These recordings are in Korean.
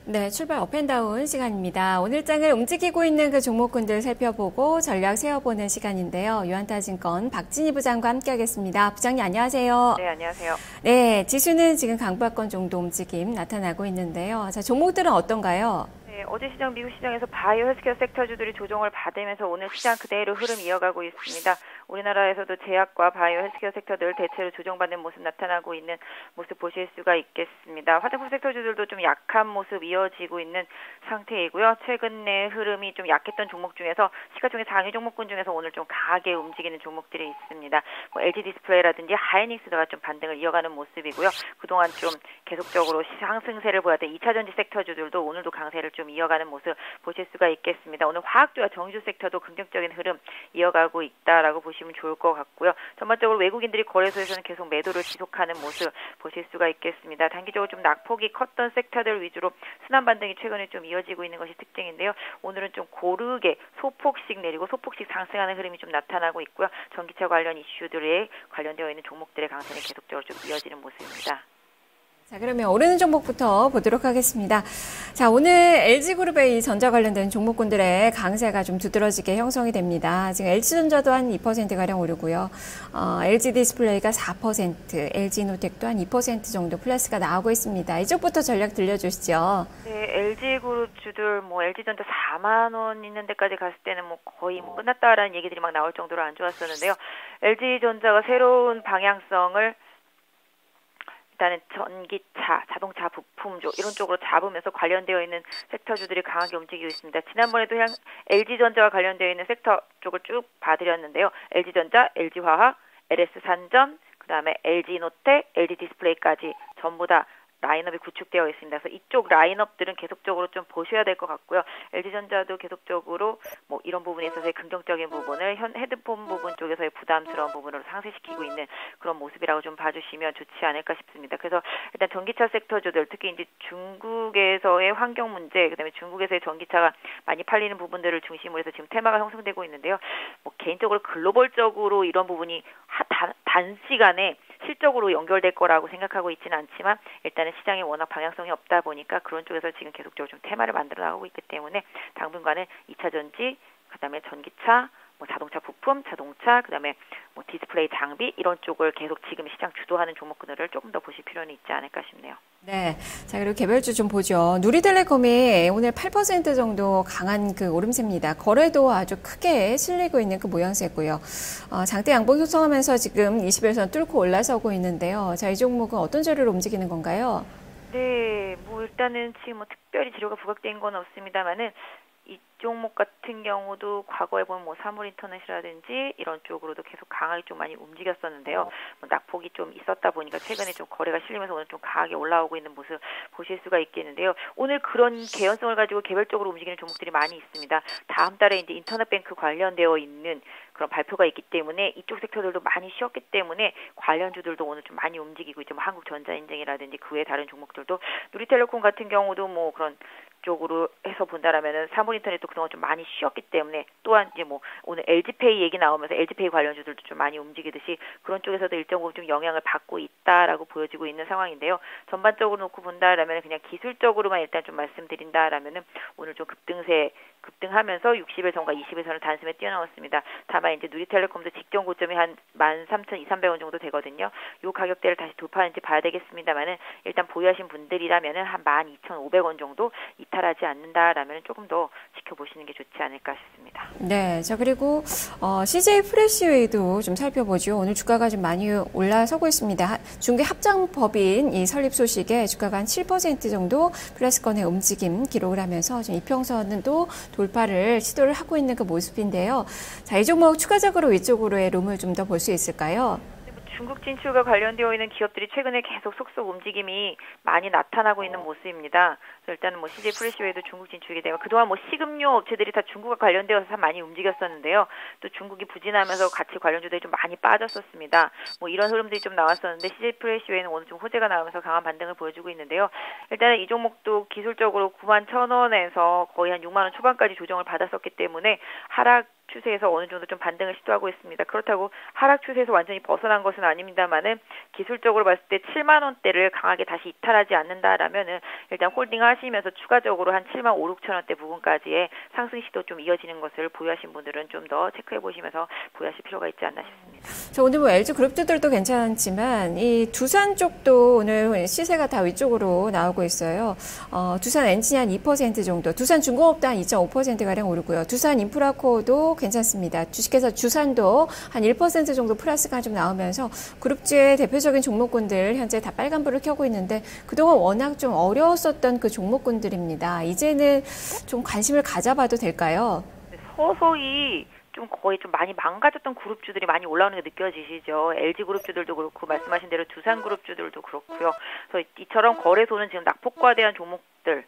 네, 출발 업앤다운 시간입니다. 오늘 장을 움직이고 있는 그 종목군들 살펴보고 전략 세워보는 시간인데요. 유한타증권 박진희 부장과 함께하겠습니다. 부장님 안녕하세요. 네, 안녕하세요. 네, 지수는 지금 강보합권 정도 움직임 나타나고 있는데요. 자, 종목들은 어떤가요? 네, 어제 시장 미국 시장에서 바이오 헬스케어 섹터주들이 조정을 받으면서 오늘 시장 그대로 흐름 이어가고 있습니다. 우리나라에서도 제약과 바이오 헬스케어 섹터들 대체로 조정받는 모습 나타나고 있는 모습 보실 수가 있겠습니다. 화장품 섹터주들도 좀 약한 모습 이어지고 있는 상태이고요. 최근 내 흐름이 좀 약했던 종목 중에서 시가총액 상위 종목군 중에서 오늘 좀 강하게 움직이는 종목들이 있습니다. LG 디스플레이라든지 하이닉스가 좀 반등을 이어가는 모습이고요. 그동안 좀 계속적으로 상승세를 보였던 2차전지 섹터주들도 오늘도 강세를 좀 이어가는 모습 보실 수가 있겠습니다. 오늘 화학주와 정유 섹터도 긍정적인 흐름 이어가고 있다라고 보시면 좋을 것 같고요. 전반적으로 외국인들이 거래소에서는 계속 매도를 지속하는 모습 보실 수가 있겠습니다. 단기적으로 좀 낙폭이 컸던 섹터들 위주로 순환 반등이 최근에 좀 이어지고 있는 것이 특징인데요. 오늘은 좀 고르게 소폭씩 내리고 소폭씩 상승하는 흐름이 좀 나타나고 있고요. 전기차 관련 이슈들에 관련되어 있는 종목들의 강세는 계속적으로 좀 이어지는 모습입니다. 자, 그러면 오르는 종목부터 보도록 하겠습니다. 자, 오늘 LG그룹의 이 전자 관련된 종목군들의 강세가 좀 두드러지게 형성이 됩니다. 지금 LG전자도 한 2%가량 오르고요. LG 디스플레이가 4%, LG노텍도 한 2% 정도 플러스가 나오고 있습니다. 이쪽부터 전략 들려주시죠. 네, LG그룹 주들 LG전자 4만 원 있는 데까지 갔을 때는 거의 끝났다라는 얘기들이 막 나올 정도로 안 좋았었는데요. LG전자가 새로운 방향성을 일단은 전기차, 자동차 부품주 이런 쪽으로 잡으면서 관련되어 있는 섹터주들이 강하게 움직이고 있습니다. 지난번에도 LG전자와 관련되어 있는 sek터 쪽을 쭉 봐드렸는데요. LG전자, LG화학, LS산전, 그 다음에 LG노텍, LG디스플레이까지 전부 다 라인업이 구축되어 있습니다. 그래서 이쪽 라인업들은 계속적으로 좀 보셔야 될 것 같고요. LG전자도 계속적으로 이런 부분에 있어서의 긍정적인 부분을 헤드폰 부분 쪽에서의 부담스러운 부분으로 상쇄시키고 있는 그런 모습이라고 좀 봐주시면 좋지 않을까 싶습니다. 그래서 일단 전기차 섹터주들, 특히 이제 중국에서의 환경 문제, 그다음에 중국에서의 전기차가 많이 팔리는 부분들을 중심으로 해서 지금 테마가 형성되고 있는데요. 개인적으로 글로벌적으로 이런 부분이 단시간에 실적으로 연결될 거라고 생각하고 있지는 않지만 일단은 시장에 워낙 방향성이 없다 보니까 그런 쪽에서 지금 계속적으로 좀 테마를 만들어 나가고 있기 때문에 당분간은 2차전지, 그다음에 전기차, 자동차 부품, 자동차, 그다음에 디스플레이 장비 이런 쪽을 계속 지금 시장 주도하는 종목군들을 조금 더 보실 필요는 있지 않을까 싶네요. 네. 자, 그리고 개별주 좀 보죠. 누리텔레콤이 오늘 8% 정도 강한 그 오름세입니다. 거래도 아주 크게 실리고 있는 그 모양새고요. 장대 양봉 형성하면서 지금 20일선 뚫고 올라서고 있는데요. 자, 이 종목은 어떤 재료로 움직이는 건가요? 네, 일단은 지금 특별히 재료가 부각된 건 없습니다만은 이 종목 같은 경우도 과거에 보면 사물인터넷이라든지 이런 쪽으로도 계속 강하게 좀 많이 움직였었는데요. 낙폭이 좀 있었다 보니까 최근에 좀 거래가 실리면서 오늘 좀 강하게 올라오고 있는 모습 보실 수가 있겠는데요. 오늘 그런 개연성을 가지고 개별적으로 움직이는 종목들이 많이 있습니다. 다음 달에 이제 인터넷뱅크 관련되어 있는 그런 발표가 있기 때문에 이쪽 섹터들도 많이 쉬었기 때문에 관련주들도 오늘 좀 많이 움직이고 있죠. 한국전자인증이라든지 그 외 다른 종목들도 누리텔레콤 같은 경우도 그런 쪽으로 해서 본다라면은 사물인터넷도 그동안 좀 많이 쉬었기 때문에 또한 이제 오늘 LG페이 얘기 나오면서 LG페이 관련주들도 좀 많이 움직이듯이 그런 쪽에서도 일정 부분 좀 영향을 받고 있다라고 보여지고 있는 상황인데요. 전반적으로 놓고 본다라면 그냥 기술적으로만 일단 좀 말씀드린다라면은 오늘 좀 급등하면서 60일 선과 20일선을 단숨에 뛰어넘었습니다. 다만 이제 누리텔레콤도 직전 고점이 한 13,200원 정도 되거든요. 이 가격대를 다시 돌파하는지 봐야 되겠습니다만은 일단 보유하신 분들이라면은 한 12,500원 정도 이탈하지 않는다라면 조금 더 지켜보시는 게 좋지 않을까 싶습니다. 네, 자 그리고 CJ 프레시웨이도 좀 살펴보죠. 오늘 주가가 좀 많이 올라서고 있습니다. 중개 합장법인 이 설립 소식에 주가가 한 7% 정도 플러스권의 움직임 기록을 하면서 지금 이평선은 또 돌파를 시도를 하고 있는 그 모습인데요. 자, 이 종목 추가적으로 위쪽으로의 룸을 좀 더 볼 수 있을까요? 중국 진출과 관련되어 있는 기업들이 최근에 계속 속속 움직임이 많이 나타나고 있는 모습입니다. 그래서 일단은 CJ 프레시웨이도 중국 진출이기 때문에 그동안 식음료 업체들이 다 중국과 관련되어서 많이 움직였었는데요. 또 중국이 부진하면서 같이 관련주들이 좀 많이 빠졌었습니다. 이런 흐름들이 좀 나왔었는데 CJ 프레시웨이는 오늘 좀 호재가 나오면서 강한 반등을 보여주고 있는데요. 일단은 이 종목도 기술적으로 91,000원에서 거의 한 6만 원 초반까지 조정을 받았었기 때문에 하락 추세에서 어느 정도 좀 반등을 시도하고 있습니다. 그렇다고 하락 추세에서 완전히 벗어난 것은 아닙니다만은 기술적으로 봤을 때 7만 원대를 강하게 다시 이탈하지 않는다라면은 일단 홀딩 하시면서 추가적으로 한 7만 5, 6천 원대 부분까지의 상승 시도 좀 이어지는 것을 보유하신 분들은 좀 더 체크해 보시면서 보유하실 필요가 있지 않나 싶습니다. 저 오늘 뭐 LG 그룹주들도 괜찮지만 이 두산 쪽도 오늘 시세가 다 위쪽으로 나오고 있어요. 두산 엔진이 한 2% 정도, 두산 중공업도 한 2.5%가량 오르고요. 두산 인프라코어도 괜찮습니다. 주식회사 주산도 한 1% 정도 플러스가 좀 나오면서 그룹주의 대표적인 종목군들 현재 다 빨간불을 켜고 있는데 그동안 워낙 좀 어려웠었던 그 종목군들입니다. 이제는 좀 관심을 가져봐도 될까요? 서서히 좀 거의 좀 많이 망가졌던 그룹주들이 많이 올라오는 게 느껴지시죠. LG 그룹주들도 그렇고 말씀하신 대로 두산 그룹주들도 그렇고요. 그래서 이처럼 거래소는 지금 낙폭과대한 종목들의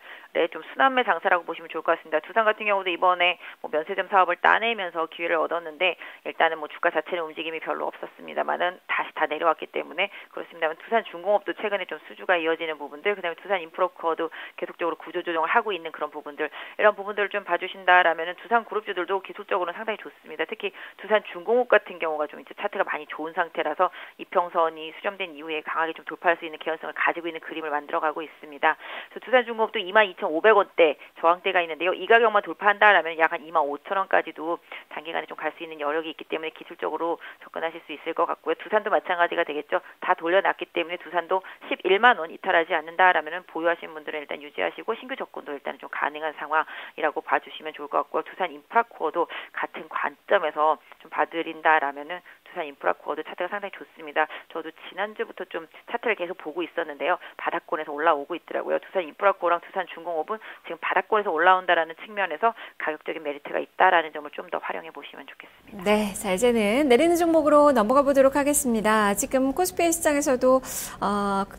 좀 순환매 장사라고 보시면 좋을 것 같습니다. 두산 같은 경우도 이번에 뭐 면세점 사업을 따내면서 기회를 얻었는데 일단은 뭐 주가 자체는 움직임이 별로 없었습니다만은 다시 다 내려왔기 때문에 그렇습니다만 두산 중공업도 최근에 좀 수주가 이어지는 부분들, 그다음에 두산 인프라코어도 계속적으로 구조 조정을 하고 있는 그런 부분들, 이런 부분들을 좀 봐주신다라면은 두산 그룹주들도 기술적으로는 상당히 좋습니다. 특히 두산 중공업 같은 경우가 좀 이제 차트가 많이 좋은 상태라서 이평선이 수렴된 이후에 강하게 좀 돌파할 수 있는 개연성을 가지고 있는 그림을 만들어가고 있습니다. 그래서 두산 중공업도 22,500원대 저항대가 있는데요. 이 가격만 돌파한다라면 약 한 25,000원까지도 단기간에 좀 갈 수 있는 여력이 있기 때문에 기술적으로 접근하실 수 있을 것 같고요. 두산도 마찬가지가 되겠죠. 다 돌려놨기 때문에 두산도 11만 원 이탈하지 않는다라면 보유하신 분들은 일단 유지하시고 신규 접근도 일단 좀 가능한 상황이라고 봐주시면 좋을 것 같고요. 두산 인프라코어도 같은 관점에서 좀 봐드린다라면은 두산 인프라코어도 차트가 상당히 좋습니다. 저도 지난주부터 좀 차트를 계속 보고 있었는데요. 바닥권에서 올라오고 있더라고요. 두산 인프라코어랑 두산 중공업은 지금 바닥권에서 올라온다라는 측면에서 가격적인 메리트가 있다라는 점을 좀 더 활용해 보시면 좋겠습니다. 네, 자 이제는 내리는 종목으로 넘어가 보도록 하겠습니다. 지금 코스피 시장에서도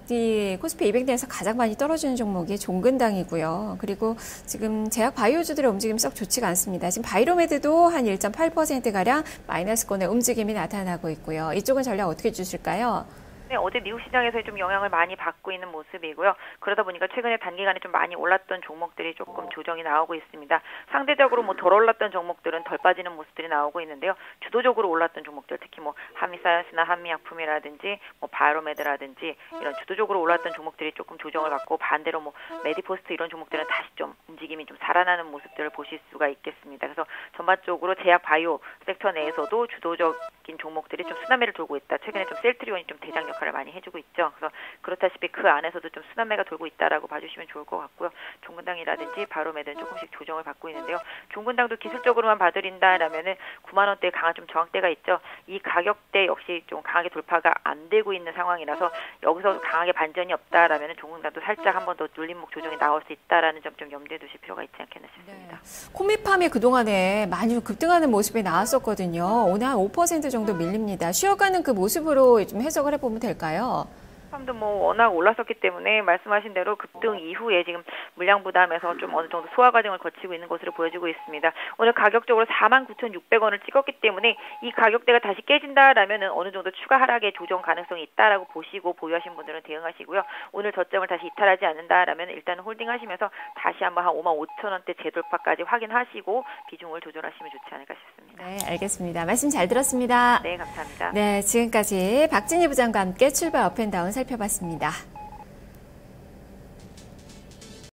이 코스피 200 내에서 가장 많이 떨어지는 종목이 종근당이고요. 그리고 지금 제약 바이오주들의 움직임이 썩 좋지가 않습니다. 지금 바이로메드도 한 1.8%가량 마이너스권의 움직임이 나타나고 있고요. 이쪽은 전략 어떻게 주실까요? 네, 어제 미국 시장에서 좀 영향을 많이 받고 있는 모습이고요. 그러다 보니까 최근에 단기간에 좀 많이 올랐던 종목들이 조금 조정이 나오고 있습니다. 상대적으로 뭐 덜 올랐던 종목들은 덜 빠지는 모습들이 나오고 있는데요. 주도적으로 올랐던 종목들, 특히 뭐 한미사이언스나 한미약품이라든지 뭐 바이오메드라든지 이런 주도적으로 올랐던 종목들이 조금 조정을 받고 반대로 뭐 메디포스트 이런 종목들은 다시 좀 움직임이 좀 살아나는 모습들을 보실 수가 있겠습니다. 그래서 전반적으로 제약 바이오 섹터 내에서도 주도적인 종목들이 좀 순환매를 돌고 있다. 최근에 좀 셀트리온이 좀 대장 역할을 많이 해주고 있죠. 그래서 그렇다시피 그 안에서도 좀 순환매가 돌고 있다라고 봐주시면 좋을 것 같고요. 종근당이라든지 바로메드는 조금씩 조정을 받고 있는데요. 종근당도 기술적으로만 봐드린다라면은 9만 원대 강한 좀 저항대가 있죠. 이 가격대 역시 좀 강하게 돌파가 안 되고 있는 상황이라서 여기서 강하게 반전이 없다라면은 종근당도 살짝 한 번 더 눌림목 조정이 나올 수 있다라는 점 좀 염두에 두실 필요가 있지 않겠나 싶습니다. 네. 코미팜이 그동안에 많이 급등하는 모습이 나왔었거든요. 오늘 한 5% 정도 밀립니다. 쉬어가는 그 모습으로 좀 해석을 해보면 될까요? 도 뭐 워낙 올랐었기 때문에 말씀하신 대로 급등 이후에 지금 물량 부담에서 좀 어느 정도 소화 과정을 거치고 있는 것으로 보여지고 있습니다. 오늘 가격적으로 49,600원을 찍었기 때문에 이 가격대가 다시 깨진다라면은 어느 정도 추가 하락의 조정 가능성이 있다라고 보시고 보유하신 분들은 대응하시고요. 오늘 저점을 다시 이탈하지 않는다라면 일단 홀딩하시면서 다시 한번 한 55,000원대 재돌파까지 확인하시고 비중을 조절하시면 좋지 않을까 싶습니다. 네, 알겠습니다. 말씀 잘 들었습니다. 네, 감사합니다. 네, 지금까지 박진희 부장과 함께 출발 업앤다운 살펴봤습니다.